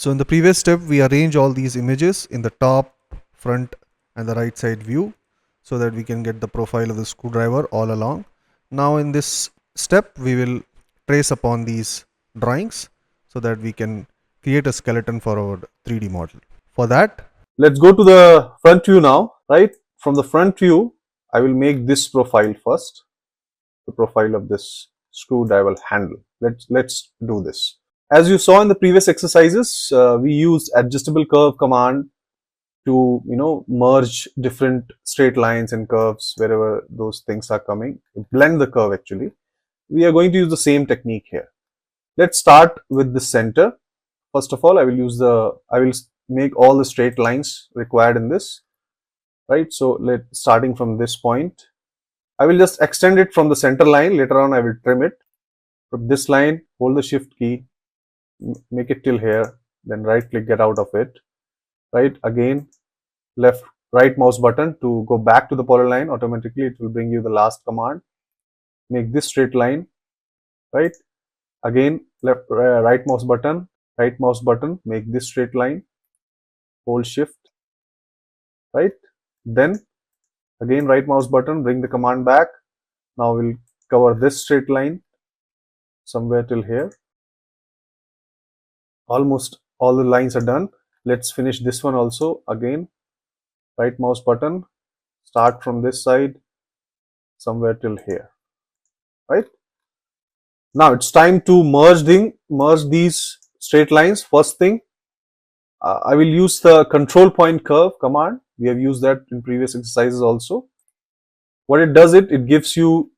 So in the previous step, we arrange all these images in the top, front and the right side view so that we can get the profile of the screwdriver all along. Now in this step, we will trace upon these drawings so that we can create a skeleton for our 3D model. For that, let's go to the front view now, right? From the front view, I will make this profile first, the profile of this screwdriver handle. Let's do this. As you saw in the previous exercises, we used adjustable curve command to merge different straight lines and curves wherever those things are coming, blend the curve. Actually, we are going to use the same technique here. Let's start with the center. First of all, I will make all the straight lines required in this, right? So starting from this point, I will just extend it from the center line. Later on I will trim it from this line. Hold the shift key, make it till here, then right click, get out of it, right? Again, left right mouse button to go back to the polyline. Automatically it will bring you the last command. Make this straight line, right? Again, left right mouse button, make this straight line, hold shift, right? Then again right mouse button, bring the command back. Now we'll cover this straight line somewhere till here. Almost all the lines are done. Let's finish this one also. Again, right mouse button, start from this side somewhere till here, right? Now it's time to merge these straight lines. First thing, I will use the control point curve command. We have used that in previous exercises also. What it does, it gives you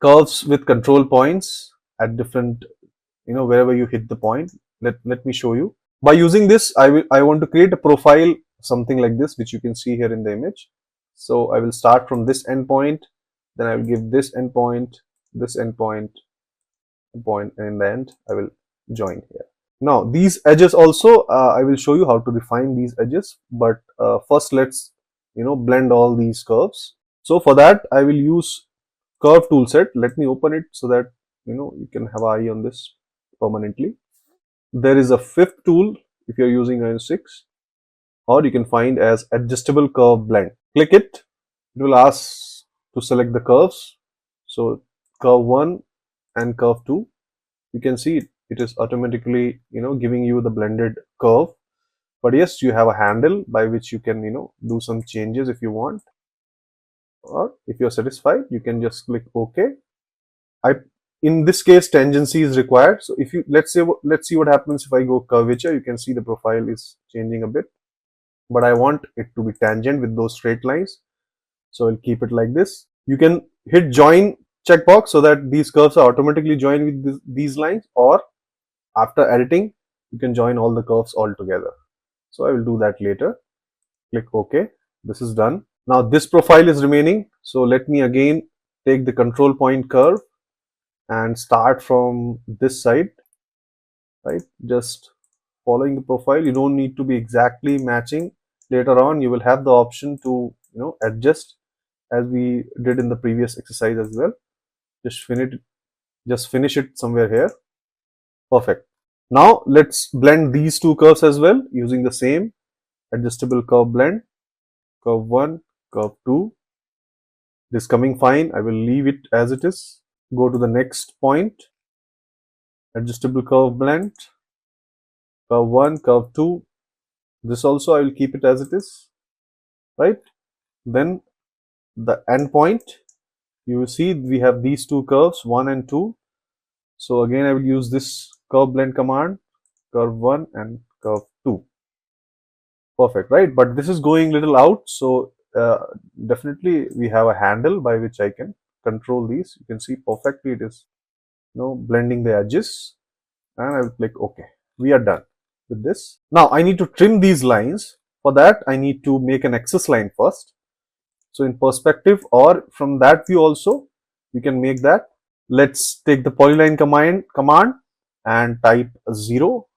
curves with control points at different, wherever you hit the point. Let me show you. By using this, I want to create a profile, something like this, which you can see here in the image. So I will start from this endpoint, then I will give this endpoint, point, and in the end I will join here. Now these edges also, I will show you how to define these edges, but first let's blend all these curves. So for that I will use curve tool set. Let me open it so that you can have an eye on this permanently. There is a fifth tool if you're using Rhino 6, or you can find as adjustable curve blend. Click it. It will ask to select the curves. So curve 1 and curve 2, you can see it is automatically giving you the blended curve. But yes, you have a handle by which you can do some changes if you want, or if you're satisfied you can just click OK. In this case, tangency is required. So if you let's see what happens if I go curvature. You can see the profile is changing a bit, but I want it to be tangent with those straight lines, so I'll keep it like this. You can hit join checkbox so that these curves are automatically joined with these lines, or after editing you can join all the curves all together. So I will do that later. Click OK. This is done. Now this profile is remaining, so let me again take the control point curve and start from this side, right? Just following the profile. You don't need to be exactly matching. Later on you will have the option to adjust, as we did in the previous exercise as well. Just finish it somewhere here. Perfect. Now let's blend these two curves as well using the same adjustable curve blend. Curve 1, curve 2. It is coming fine. I will leave it as it is. Go to the next point. Adjustable curve blend. Curve 1, curve 2. This also I will keep it as it is, right? Then the end point, you will see we have these two curves, 1 and 2. So again I will use this curve blend command, curve 1 and curve 2. Perfect, right? But this is going little out, so definitely we have a handle by which I can control these. You can see perfectly it is blending the edges, and I will click OK. We are done with this. Now I need to trim these lines. For that I need to make an axis line first. So in perspective, or from that view also you can make that. Let's take the polyline command and type 0.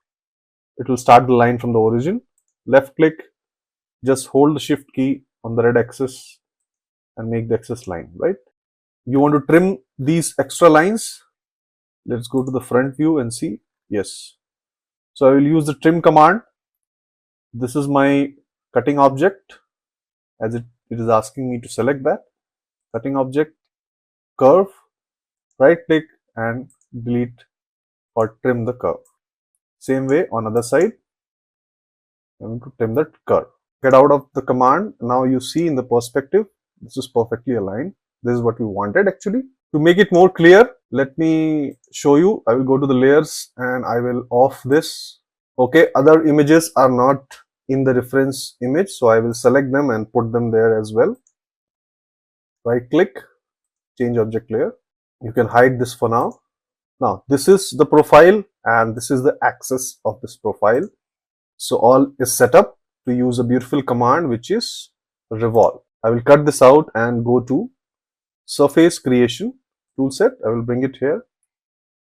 It will start the line from the origin. Left click, just hold the shift key on the red axis and make the axis line, right? You want to trim these extra lines. Let's go to the front view and see. Yes. So I will use the trim command. This is my cutting object, as it is asking me to select that cutting object, curve, right click and delete or trim the curve. Same way on other side, I'm going to trim that curve. Get out of the command. Now you see in the perspective, this is perfectly aligned. This is what we wanted actually. To make it more clear, let me show you. I will go to the layers and I will off this. Okay, other images are not in the reference image, so I will select them and put them there as well. Right click, change object layer. You can hide this for now. Now this is the profile and this is the axis of this profile. So all is set up to use a beautiful command which is revolve. I will cut this out and go to surface creation toolset. I will bring it here.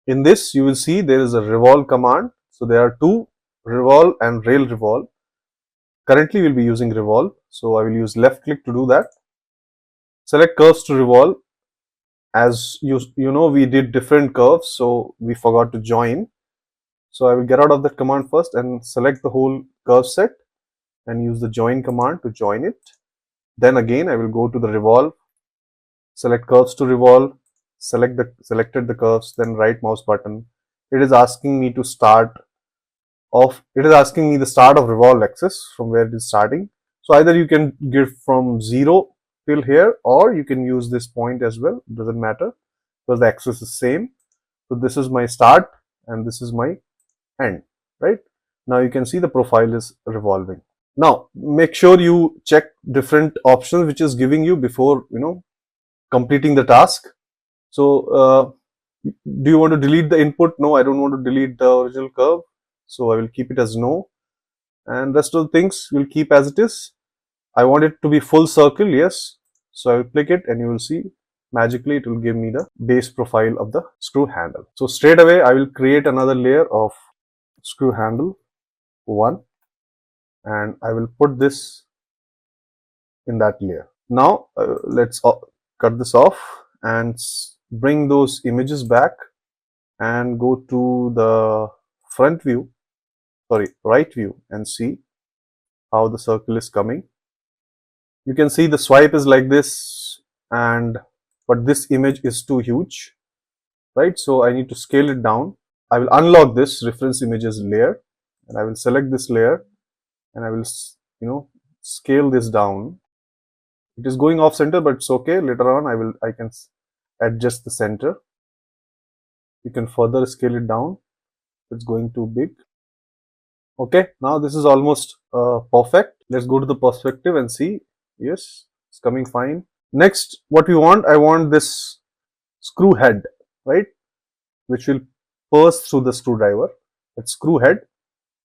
In this you will see there is a revolve command. So there are two, revolve and rail revolve. Currently we will be using revolve. So I will use left click to do that. Select curves to revolve. As you know, we did different curves, so we forgot to join. So I will get out of that command first and select the whole curve set and use the join command to join it. Then again I will go to the revolve, select curves to revolve, selected the curves, then right mouse button. It is asking me to start off, it is asking me the start of revolve axis from where it is starting. So either you can give from 0 till here or you can use this point as well, it doesn't matter because the axis is same. So this is my start and this is my end, right? Now you can see the profile is revolving. Now make sure you check different options which is giving you before completing the task. So do you want to delete the input? No, I don't want to delete the original curve, so I will keep it as no, and rest of the things will keep as it is. I want it to be full circle, yes, so I will click it and you will see magically it will give me the base profile of the screw handle. So straight away I will create another layer of screw handle 1 and I will put this in that layer. Now let's cut this off and bring those images back and go to the front view, sorry, right view, and see how the circle is coming. You can see the swipe is like this, but this image is too huge, right? So I need to scale it down. I will unlock this reference images layer and I will select this layer and I will scale this down. It is going off center, but it's okay. Later on I can adjust the center. You can further scale it down. It's going too big. Okay, now this is almost perfect. Let's go to the perspective and see. Yes, it's coming fine. Next, what we want, I want this screw head, right, which will pass through the screwdriver. It's screw head.